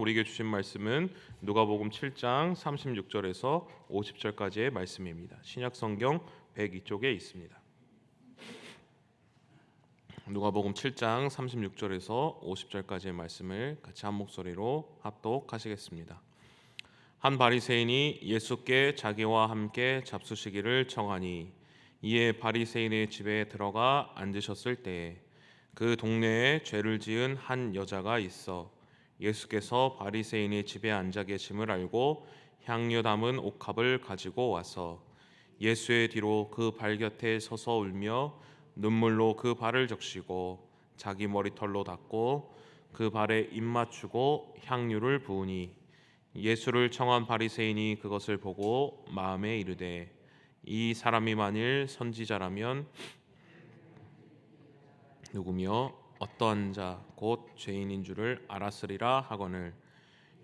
우리에게 주신 말씀은 누가복음 7장 36절에서 50절까지의 말씀입니다. 신약 성경 102쪽에 있습니다. 누가복음 7장 36절에서 50절까지의 말씀을 같이 한 목소리로 합독하시겠습니다. 한 바리새인이 예수께 자기와 함께 잡수시기를 청하니 이에 바리새인의 집에 들어가 앉으셨을 때에 그 동네에 죄를 지은 한 여자가 있어 예수께서 바리새인의 집에 앉아 계심을 알고 향유 담은 옥합을 가지고 와서 예수의 뒤로 그 발 곁에 서서 울며 눈물로 그 발을 적시고 자기 머리털로 닦고 그 발에 입 맞추고 향유를 부으니 예수를 청한 바리새인이 그것을 보고 마음에 이르되 이 사람이 만일 선지자라면 누구며 어떠한 자 곧 죄인인 줄을 알았으리라 하거늘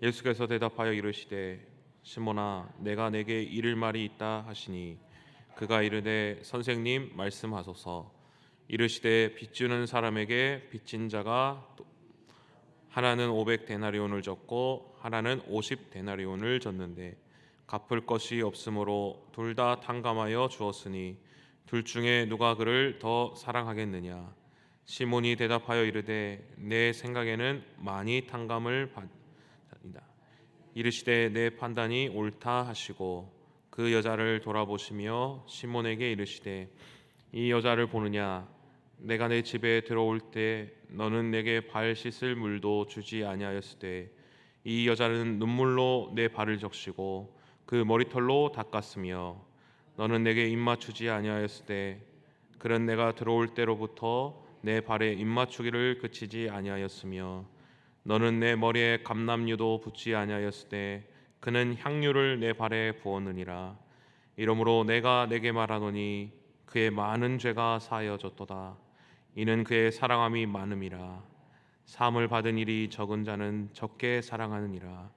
예수께서 대답하여 이르시되 시몬아 내가 내게 이를 말이 있다 하시니 그가 이르되 선생님 말씀하소서. 이르시되 빚주는 사람에게 빚진 자가 하나는 500데나리온을 졌고 하나는 50데나리온을 졌는데 갚을 것이 없으므로 둘 다 탕감하여 주었으니 둘 중에 누가 그를 더 사랑하겠느냐. 시몬이 대답하여 이르되 내 생각에는 많이 탕감을 받으리다. 이르시되 내 판단이 옳다 하시고 그 여자를 돌아보시며 시몬에게 이르시되 이 여자를 보느냐. 내가 내 집에 들어올 때 너는 내게 발 씻을 물도 주지 아니하였으되 이 여자는 눈물로 내 발을 적시고 그 머리털로 닦았으며 너는 내게 입 맞추지 아니하였으되 그런 내가 들어올 때로부터 내 발에 입 맞추기를 그치지 아니하였으며 너는 내 머리에 감람유도 붓지 아니하였으되 그는 향유를 내 발에 부었느니라. 이러므로 내가 내게 말하노니 그의 많은 죄가 사하여졌도다. 이는 그의 사랑함이 많음이라. 사함을 받은 일이 적은 자는 적게 사랑하느니라.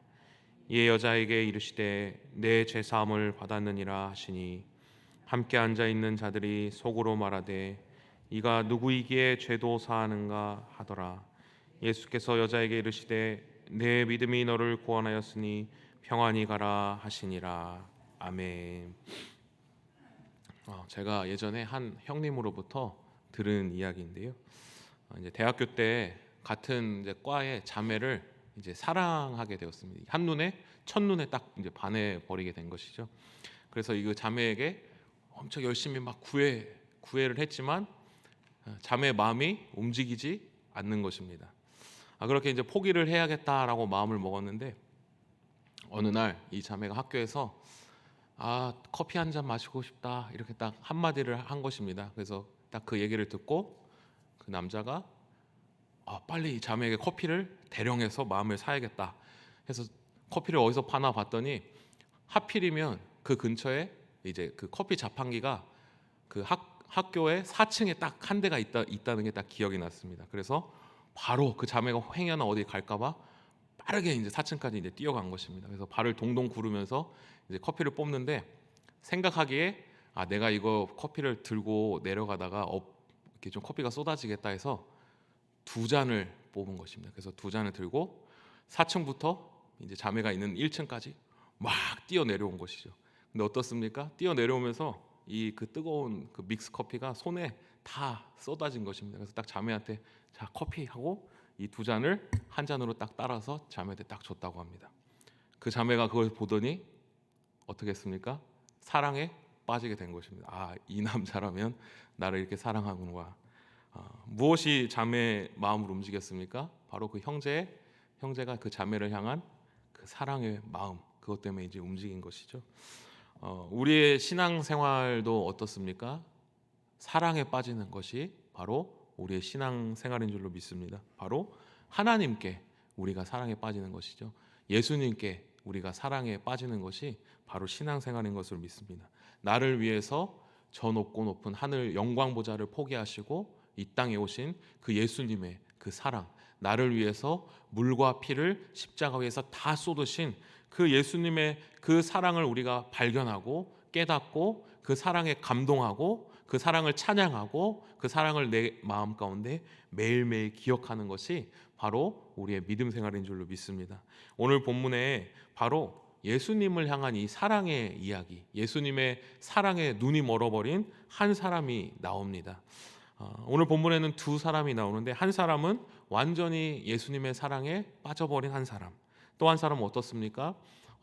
이에 여자에게 이르시되 내 죄 사함을 받았느니라 하시니 함께 앉아 있는 자들이 속으로 말하되 이가 누구이기에 죄도 사하는가 하더라. 예수께서 여자에게 이르시되 내 믿음이 너를 구원하였으니 평안히 가라 하시니라. 아멘. 제가 예전에 한 형님으로부터 들은 이야기인데요. 이제 대학교 때 같은 이제 과의 자매를 이제 사랑하게 되었습니다. 첫눈에 딱 이제 반해 버리게 된 것이죠. 그래서 이 자매에게 엄청 열심히 막 구애를 했지만 자매의 마음이 움직이지 않는 것입니다. 그렇게 이제 포기를 해야겠다라고 마음을 먹었는데 어느 날 이 자매가 학교에서 커피 한 잔 마시고 싶다 이렇게 딱 한마디를 한 것입니다. 그래서 딱 그 얘기를 듣고 그 남자가 빨리 이 자매에게 커피를 대령해서 마음을 사야겠다 해서 커피를 어디서 파나 봤더니 하필이면 그 근처에 이제 그 커피 자판기가 그 학교의 4층에 딱 한 대가 있다는 게 딱 기억이 났습니다. 그래서 바로 그 자매가 행여나 어디 갈까봐 빠르게 이제 4층까지 이제 뛰어간 것입니다. 그래서 발을 동동 구르면서 이제 커피를 뽑는데 생각하기에 내가 이거 커피를 들고 내려가다가 이렇게 좀 커피가 쏟아지겠다 해서 두 잔을 뽑은 것입니다. 그래서 두 잔을 들고 4층부터 이제 자매가 있는 1층까지 막 뛰어 내려온 것이죠. 근데 어떻습니까? 뛰어 내려오면서 이 그 뜨거운 그 믹스 커피가 손에 다 쏟아진 것입니다. 그래서 딱 자매한테 자 커피 하고 이 두 잔을 한 잔으로 딱 따라서 자매한테 딱 줬다고 합니다. 그 자매가 그걸 보더니 어떻게 했습니까? 사랑에 빠지게 된 것입니다. 이 남자라면 나를 이렇게 사랑하구나. 무엇이 자매의 마음을 움직였습니까? 바로 그 형제가 그 자매를 향한 그 사랑의 마음, 그것 때문에 이제 움직인 것이죠. 우리의 신앙생활도 어떻습니까? 사랑에 빠지는 것이 바로 우리의 신앙생활인 줄로 믿습니다. 바로 하나님께 우리가 사랑에 빠지는 것이죠. 예수님께 우리가 사랑에 빠지는 것이 바로 신앙생활인 것을 믿습니다. 나를 위해서 저 높고 높은 하늘 영광 보좌를 포기하시고 이 땅에 오신 그 예수님의 그 사랑, 나를 위해서 물과 피를 십자가 위에서 다 쏟으신 그 예수님의 그 사랑을 우리가 발견하고 깨닫고 그 사랑에 감동하고 그 사랑을 찬양하고 그 사랑을 내 마음 가운데 매일매일 기억하는 것이 바로 우리의 믿음 생활인 줄로 믿습니다. 오늘 본문에 바로 예수님을 향한 이 사랑의 이야기, 예수님의 사랑에 눈이 멀어버린 한 사람이 나옵니다. 오늘 본문에는 두 사람이 나오는데, 한 사람은 완전히 예수님의 사랑에 빠져버린 한 사람, 또 한 사람은 어떻습니까?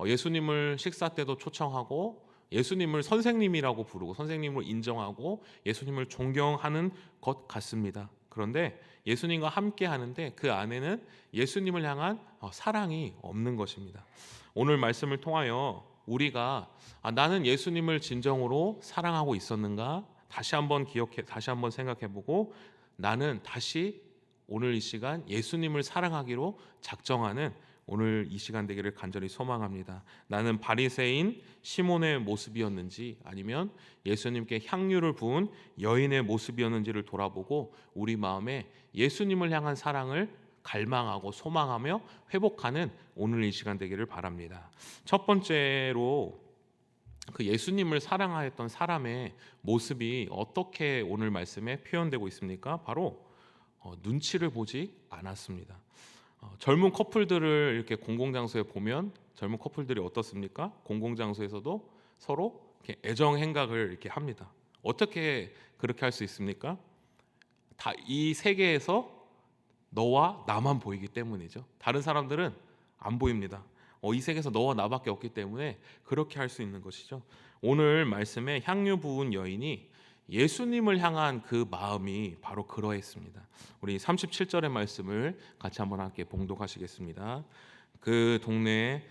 예수님을 식사 때도 초청하고 예수님을 선생님이라고 부르고 선생님을 인정하고 예수님을 존경하는 것 같습니다. 그런데 예수님과 함께 하는데 그 안에는 예수님을 향한 사랑이 없는 것입니다. 오늘 말씀을 통하여 우리가 나는 예수님을 진정으로 사랑하고 있었는가 다시 한번 다시 한번 생각해보고, 나는 다시 오늘 이 시간 예수님을 사랑하기로 작정하는 오늘 이 시간 되기를 간절히 소망합니다. 나는 바리새인 시몬의 모습이었는지 아니면 예수님께 향유를 부은 여인의 모습이었는지를 돌아보고 우리 마음에 예수님을 향한 사랑을 갈망하고 소망하며 회복하는 오늘 이 시간 되기를 바랍니다. 첫 번째로 그 예수님을 사랑하였던 사람의 모습이 어떻게 오늘 말씀에 표현되고 있습니까? 바로 눈치를 보지 않았습니다. 젊은 커플들을 이렇게 공공장소에 보면 젊은 커플들이 어떻습니까? 공공장소에서도 서로 이렇게 애정 행각을 이렇게 합니다. 어떻게 그렇게 할 수 있습니까? 다 이 세계에서 너와 나만 보이기 때문이죠. 다른 사람들은 안 보입니다. 이 세계에서 너와 나밖에 없기 때문에 그렇게 할 수 있는 것이죠. 오늘 말씀에 향유 부은 여인이 예수님을 향한 그 마음이 바로 그러했습니다. 우리 37절의 말씀을 같이 한번 함께 봉독하시겠습니다. 그 동네에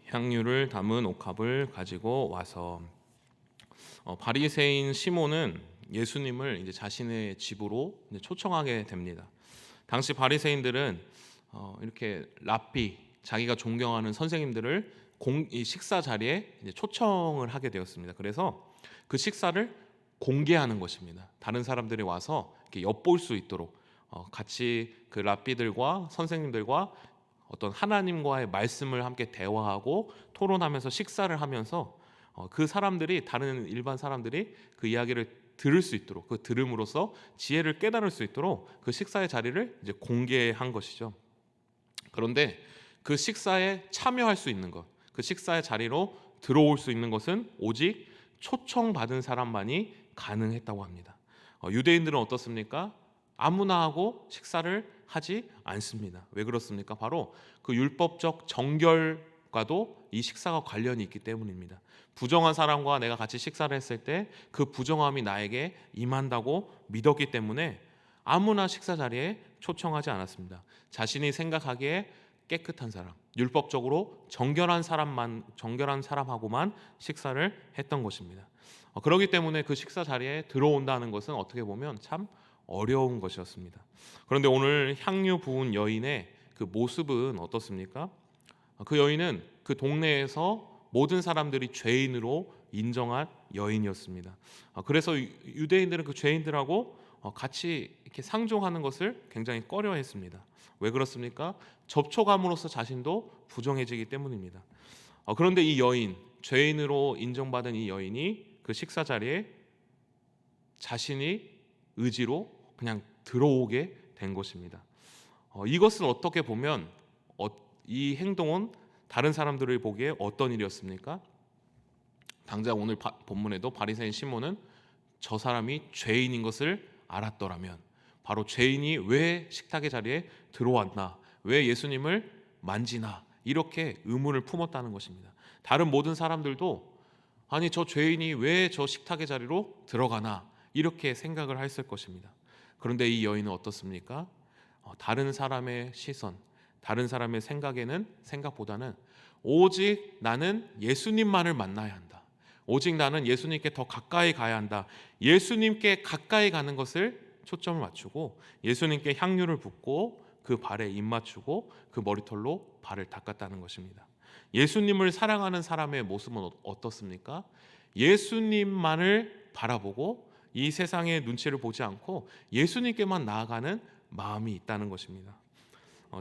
향유를 담은 옥합을 가지고 와서, 바리새인 시몬은 예수님을 이제 자신의 집으로 이제 초청하게 됩니다. 당시 바리새인들은 이렇게 랍비, 자기가 존경하는 선생님들을 이 식사 자리에 이제 초청을 하게 되었습니다. 그래서 그 식사를 공개하는 것입니다. 다른 사람들이 와서 이렇게 엿볼 수 있도록 같이 그 랍비들과 선생님들과 어떤 하나님과의 말씀을 함께 대화하고 토론하면서 식사를 하면서 그 사람들이, 다른 일반 사람들이 그 이야기를 들을 수 있도록, 그 들음으로써 지혜를 깨달을 수 있도록 그 식사의 자리를 이제 공개한 것이죠. 그런데 그 식사에 참여할 수 있는 것, 그 식사의 자리로 들어올 수 있는 것은 오직 초청받은 사람만이 가능했다고 합니다. 유대인들은 어떻습니까? 아무나 하고 식사를 하지 않습니다. 왜 그렇습니까? 바로 그 율법적 정결과도 이 식사가 관련이 있기 때문입니다. 부정한 사람과 내가 같이 식사를 했을 때 그 부정함이 나에게 임한다고 믿었기 때문에 아무나 식사 자리에 초청하지 않았습니다. 자신이 생각하기에 깨끗한 사람, 율법적으로 정결한 사람하고만 식사를 했던 것입니다. 그렇기 때문에 그 식사 자리에 들어온다는 것은 어떻게 보면 참 어려운 것이었습니다. 그런데 오늘 향유 부은 여인의 그 모습은 어떻습니까? 그 여인은 그 동네에서 모든 사람들이 죄인으로 인정한 여인이었습니다. 그래서 유대인들은 그 죄인들하고 같이 이렇게 상종하는 것을 굉장히 꺼려했습니다. 왜 그렇습니까? 접촉함으로써 자신도 부정해지기 때문입니다. 그런데 이 여인, 죄인으로 인정받은 이 여인이 그 식사 자리에 자신이 의지로 그냥 들어오게 된 것입니다. 이것은 어떻게 보면 이 행동은 다른 사람들을 보기에 어떤 일이었습니까? 당장 오늘 본문에도 바리새인 시몬은 저 사람이 죄인인 것을 알았더라면, 바로 죄인이 왜 식탁의 자리에 들어왔나, 왜 예수님을 만지나, 이렇게 의문을 품었다는 것입니다. 다른 모든 사람들도 아니 저 죄인이 왜 저 식탁의 자리로 들어가나 이렇게 생각을 했을 것입니다. 그런데 이 여인은 어떻습니까? 다른 사람의 시선, 다른 사람의 생각보다는 오직 나는 예수님만을 만나야 한다, 오직 나는 예수님께 더 가까이 가야 한다, 예수님께 가까이 가는 것을 초점을 맞추고 예수님께 향유를 붓고 그 발에 입 맞추고 그 머리털로 발을 닦았다는 것입니다. 예수님을 사랑하는 사람의 모습은 어떻습니까? 예수님만을 바라보고 이 세상의 눈치를 보지 않고 예수님께만 나아가는 마음이 있다는 것입니다.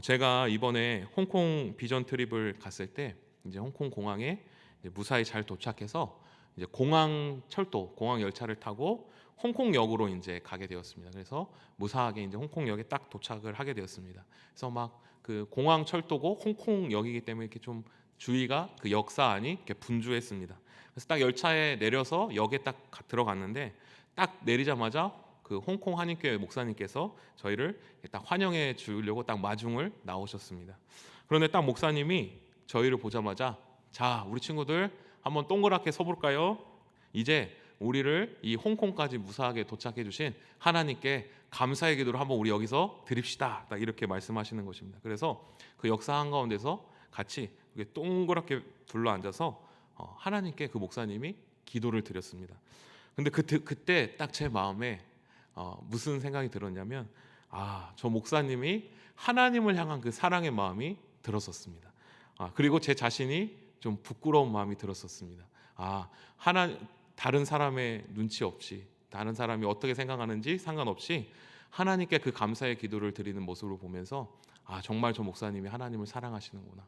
제가 이번에 홍콩 비전 트립을 갔을 때 이제 홍콩 공항에 이제 무사히 잘 도착해서 이제 공항 철도, 공항 열차를 타고 홍콩역으로 이제 가게 되었습니다. 그래서 무사하게 이제 홍콩역에 딱 도착을 하게 되었습니다. 그래서 막 그 공항 철도고 홍콩역이기 때문에 이렇게 좀 주위가 그 역사 안이 이렇게 분주했습니다. 그래서 딱 열차에 내려서 역에 딱 들어갔는데 딱 내리자마자 그 홍콩 한인교회 목사님께서 저희를 딱 환영해 주려고 딱 마중을 나오셨습니다. 그런데 딱 목사님이 저희를 보자마자 자, 우리 친구들 한번 동그랗게 서볼까요? 이제 우리를 이 홍콩까지 무사하게 도착해 주신 하나님께 감사의 기도를 한번 우리 여기서 드립시다. 딱 이렇게 말씀하시는 것입니다. 그래서 그 역사 한가운데서 같이 동그랗게 둘러앉아서 하나님께 그 목사님이 기도를 드렸습니다. 근데 그때 딱 제 마음에 무슨 생각이 들었냐면 저 목사님이 하나님을 향한 그 사랑의 마음이 들었었습니다. 그리고 제 자신이 좀 부끄러운 마음이 들었었습니다. 다른 사람의 눈치 없이 다른 사람이 어떻게 생각하는지 상관없이 하나님께 그 감사의 기도를 드리는 모습을 보면서 정말 저 목사님이 하나님을 사랑하시는구나.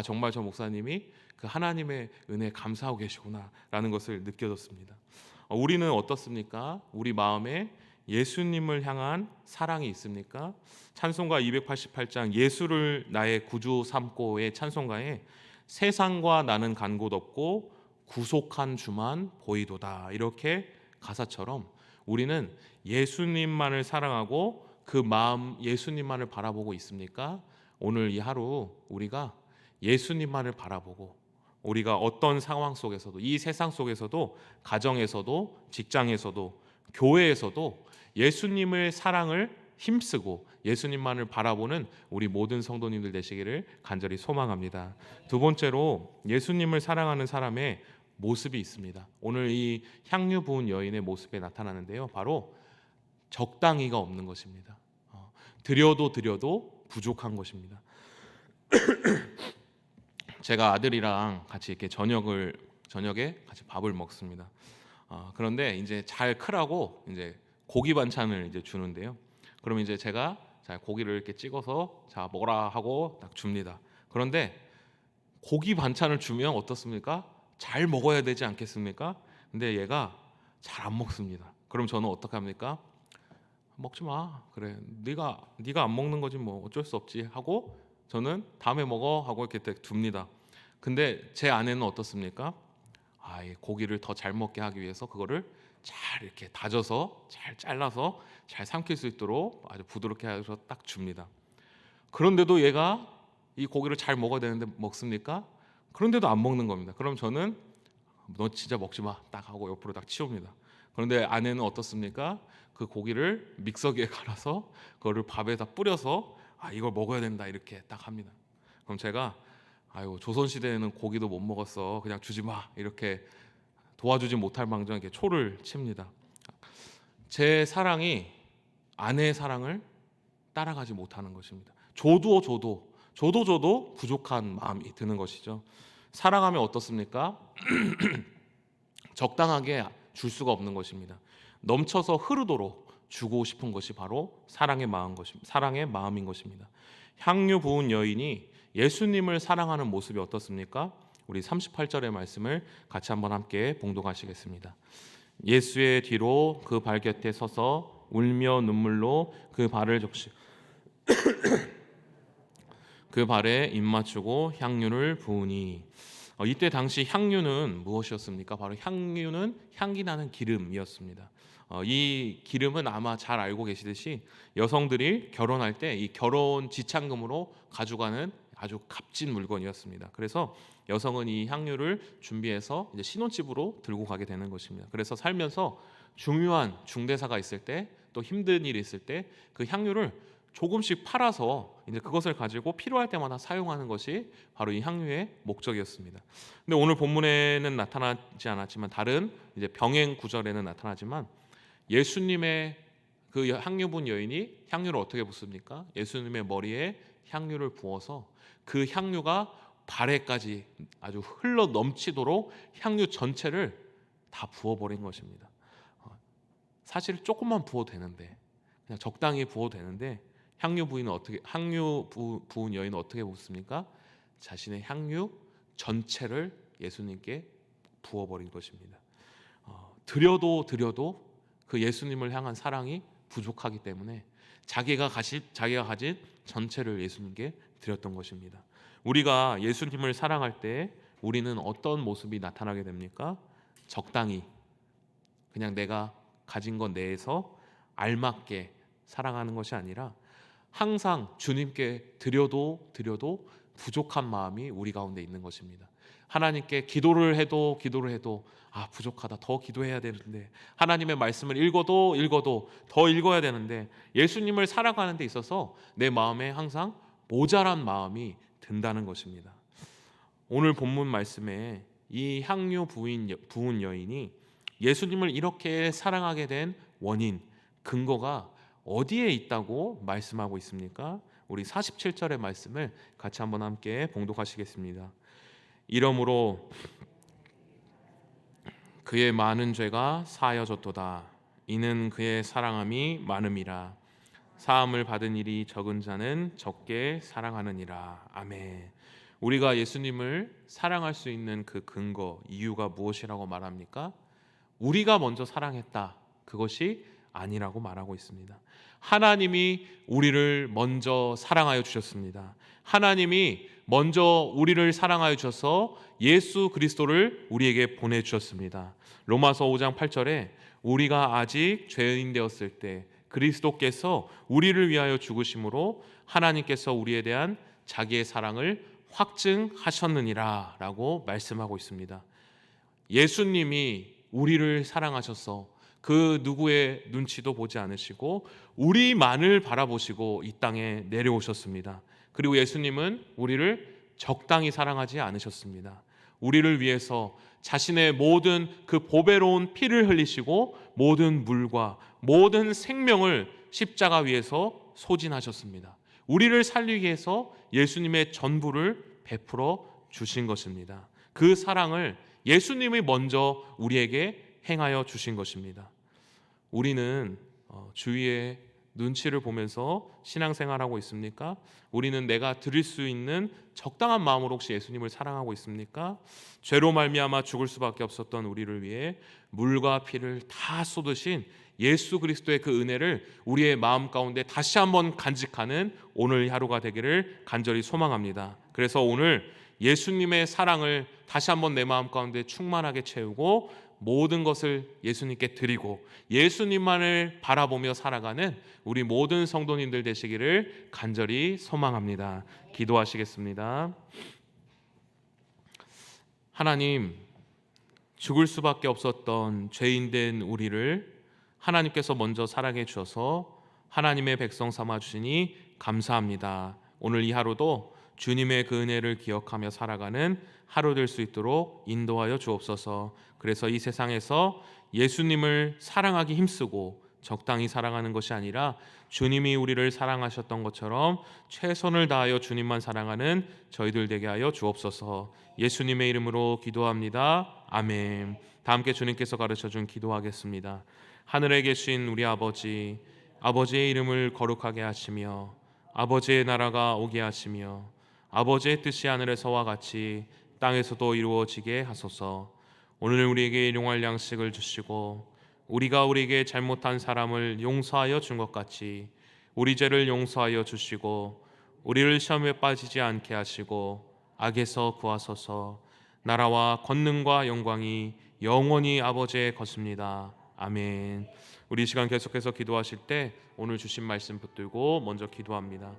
정말 저 목사님이 그 하나님의 은혜에 감사하고 계시구나 라는 것을 느껴졌습니다. 우리는 어떻습니까? 우리 마음에 예수님을 향한 사랑이 있습니까? 찬송가 288장 예수를 나의 구주 삼고의 찬송가에 세상과 나는 간 곳 없고 구속한 주만 보이도다, 이렇게 가사처럼 우리는 예수님만을 사랑하고 그 마음 예수님만을 바라보고 있습니까? 오늘 이 하루 우리가 예수님만을 바라보고 우리가 어떤 상황 속에서도, 이 세상 속에서도, 가정에서도, 직장에서도, 교회에서도 예수님의 사랑을 힘쓰고 예수님만을 바라보는 우리 모든 성도님들 되시기를 간절히 소망합니다. 두 번째로 예수님을 사랑하는 사람의 모습이 있습니다. 오늘 이 향유 부은 여인의 모습에 나타나는데요, 바로 적당히가 없는 것입니다. 드려도 부족한 것입니다. 제가 아들이랑 같이 이렇게 저녁에 같이 밥을 먹습니다. 그런데 이제 잘 크라고 이제 고기 반찬을 이제 주는데요. 그러면 이제 제가 자, 고기를 이렇게 찍어서 자, 먹어라 하고 딱 줍니다. 그런데 고기 반찬을 주면 어떻습니까? 잘 먹어야 되지 않겠습니까? 근데 얘가 잘 안 먹습니다. 그럼 저는 어떻게 합니까? 먹지 마. 그래. 네가 안 먹는 거지 뭐 어쩔 수 없지 하고 저는 다음에 먹어 하고 이렇게 둡니다. 근데 제 아내는 어떻습니까? 이 고기를 더 잘 먹게 하기 위해서 그거를 잘 이렇게 다져서 잘 잘라서 잘 삼킬 수 있도록 아주 부드럽게 해서 딱 줍니다. 그런데도 얘가 이 고기를 잘 먹어야 되는데 먹습니까? 그런데도 안 먹는 겁니다. 그럼 저는 너 진짜 먹지 마 딱 하고 옆으로 딱 치웁니다. 그런데 아내는 어떻습니까? 그 고기를 믹서기에 갈아서 그거를 밥에다 뿌려서 이걸 먹어야 된다 이렇게 딱 합니다. 그럼 제가 조선시대에는 고기도 못 먹었어, 그냥 주지 마, 이렇게 도와주지 못할 망정 이렇게 초를 칩니다. 제 사랑이 아내의 사랑을 따라가지 못하는 것입니다. 줘도 부족한 마음이 드는 것이죠. 사랑하면 어떻습니까? 적당하게 줄 수가 없는 것입니다. 넘쳐서 흐르도록 주고 싶은 것이 바로 사랑의 마음인 것입니다. 향유 부은 여인이 예수님을 사랑하는 모습이 어떻습니까? 우리 38절의 말씀을 같이 한번 함께 봉독하시겠습니다. 예수의 뒤로 그 발 곁에 서서 울며 눈물로 그 발을 적시 그 발에 입 맞추고 향유를 부으니. 이때 당시 향유는 무엇이었습니까? 바로 향유는 향기 나는 기름이었습니다. 이 기름은 아마 잘 알고 계시듯이 여성들이 결혼할 때 이 결혼 지참금으로 가져가는 아주 값진 물건이었습니다. 그래서 여성은 이 향유를 준비해서 이제 신혼집으로 들고 가게 되는 것입니다. 그래서 살면서 중요한 중대사가 있을 때, 또 힘든 일이 있을 때 그 향유를 조금씩 팔아서 이제 그것을 가지고 필요할 때마다 사용하는 것이 바로 이 향유의 목적이었습니다. 근데 오늘 본문에는 나타나지 않았지만 다른 이제 병행 구절에는 나타나지만 예수님의 그 향유 부은 여인이 향유를 어떻게 붓습니까? 예수님의 머리에 향유를 부어서 그 향유가 발에까지 아주 흘러 넘치도록 향유 전체를 다 부어버린 것입니다. 사실 조금만 부어도 되는데, 그냥 적당히 부어도 되는데 향유 부은 여인은 어떻게 붓습니까? 자신의 향유 전체를 예수님께 부어버린 것입니다. 드려도 그 예수님을 향한 사랑이 부족하기 때문에 자기가 가진 전체를 예수님께 드렸던 것입니다. 우리가 예수님을 사랑할 때 우리는 어떤 모습이 나타나게 됩니까? 적당히 그냥 내가 가진 것 내에서 알맞게 사랑하는 것이 아니라 항상 주님께 드려도 부족한 마음이 우리 가운데 있는 것입니다. 하나님께 기도를 해도 부족하다, 더 기도해야 되는데, 하나님의 말씀을 읽어도 더 읽어야 되는데, 예수님을 살아가는 데 있어서 내 마음에 항상 모자란 마음이 든다는 것입니다. 오늘 본문 말씀에 이 향유 부은 여인이 예수님을 이렇게 사랑하게 된 원인, 근거가 어디에 있다고 말씀하고 있습니까? 우리 47절의 말씀을 같이 한번 함께 봉독하시겠습니다. 이러므로 그의 많은 죄가 사하여졌도다. 이는 그의 사랑함이 많음이라. 사함을 받은 일이 적은 자는 적게 사랑하느니라. 아멘. 우리가 예수님을 사랑할 수 있는 그 근거, 이유가 무엇이라고 말합니까? 우리가 먼저 사랑했다, 그것이 아니라고 말하고 있습니다. 하나님이 우리를 먼저 사랑하여 주셨습니다. 하나님이 먼저 우리를 사랑하여 주셔서 예수 그리스도를 우리에게 보내주셨습니다. 로마서 5장 8절에 우리가 아직 죄인 되었을 때 그리스도께서 우리를 위하여 죽으심으로 하나님께서 우리에 대한 자기의 사랑을 확증하셨느니라 라고 말씀하고 있습니다. 예수님이 우리를 사랑하셔서 그 누구의 눈치도 보지 않으시고 우리만을 바라보시고 이 땅에 내려오셨습니다. 그리고 예수님은 우리를 적당히 사랑하지 않으셨습니다. 우리를 위해서 자신의 모든 그 보배로운 피를 흘리시고 모든 물과 모든 생명을 십자가 위에서 소진하셨습니다. 우리를 살리기 위해서 예수님의 전부를 베풀어 주신 것입니다. 그 사랑을 예수님이 먼저 우리에게 행하여 주신 것입니다. 우리는 주위의 눈치를 보면서 신앙생활하고 있습니까? 우리는 내가 드릴 수 있는 적당한 마음으로 혹시 예수님을 사랑하고 있습니까? 죄로 말미암아 죽을 수밖에 없었던 우리를 위해 물과 피를 다 쏟으신 예수 그리스도의 그 은혜를 우리의 마음 가운데 다시 한번 간직하는 오늘 하루가 되기를 간절히 소망합니다. 그래서 오늘 예수님의 사랑을 다시 한번 내 마음 가운데 충만하게 채우고 모든 것을 예수님께 드리고 예수님만을 바라보며 살아가는 우리 모든 성도님들 되시기를 간절히 소망합니다. 기도하시겠습니다. 하나님, 죽을 수밖에 없었던 죄인된 우리를 하나님께서 먼저 사랑해 주셔서 하나님의 백성 삼아 주시니 감사합니다. 오늘 이 하루도 주님의 그 은혜를 기억하며 살아가는 하루 될 수 있도록 인도하여 주옵소서. 그래서 이 세상에서 예수님을 사랑하기 힘쓰고 적당히 사랑하는 것이 아니라 주님이 우리를 사랑하셨던 것처럼 최선을 다하여 주님만 사랑하는 저희들 되게 하여 주옵소서. 예수님의 이름으로 기도합니다. 아멘. 다 함께 주님께서 가르쳐준 기도하겠습니다. 하늘에 계신 우리 아버지, 아버지의 이름을 거룩하게 하시며 아버지의 나라가 오게 하시며 아버지의 뜻이 하늘에서와 같이 땅에서도 이루어지게 하소서. 오늘 우리에게 일용할 양식을 주시고 우리가 우리에게 잘못한 사람을 용서하여 준 것 같이 우리 죄를 용서하여 주시고 우리를 시험에 빠지지 않게 하시고 악에서 구하소서. 나라와 권능과 영광이 영원히 아버지의 것입니다. 아멘. 우리 시간 계속해서 기도하실 때 오늘 주신 말씀 붙들고 먼저 기도합니다.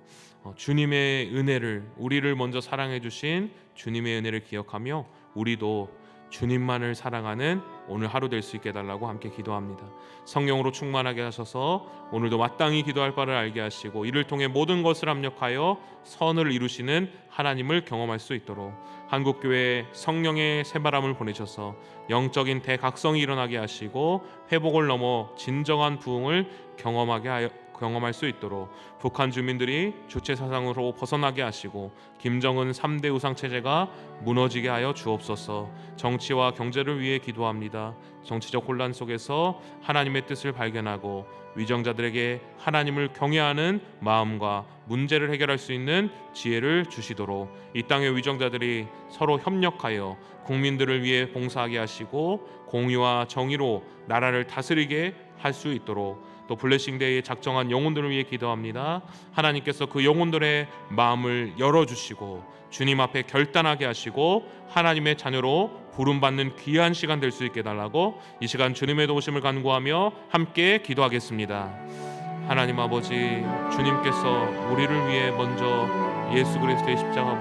주님의 은혜를, 우리를 먼저 사랑해 주신 주님의 은혜를 기억하며 우리도 주님만을 사랑하는 오늘 하루 될 수 있게 해달라고 함께 기도합니다. 성령으로 충만하게 하셔서 오늘도 마땅히 기도할 바를 알게 하시고 이를 통해 모든 것을 합력하여 선을 이루시는 하나님을 경험할 수 있도록 한국교회에 성령의 새바람을 보내셔서 영적인 대각성이 일어나게 하시고 회복을 넘어 진정한 부흥을 경험할 수 있도록 북한 주민들이 주체 사상으로 벗어나게 하시고 김정은 3대 우상 체제가 무너지게 하여 주옵소서. 정치와 경제를 위해 기도합니다. 정치적 혼란 속에서 하나님의 뜻을 발견하고 위정자들에게 하나님을 경외하는 마음과 문제를 해결할 수 있는 지혜를 주시도록 이 땅의 위정자들이 서로 협력하여 국민들을 위해 봉사하게 하시고 공의와 정의로 나라를 다스리게 할 수 있도록 또 블레싱데이에 작정한 영혼들을 위해 기도합니다. 하나님께서 그 영혼들의 마음을 열어주시고 주님 앞에 결단하게 하시고 하나님의 자녀로 부름받는 귀한 시간 될 수 있게 달라고 이 시간 주님의 도우심을 간구하며 함께 기도하겠습니다. 하나님 아버지, 주님께서 우리를 위해 먼저 예수 그리스도의 십자가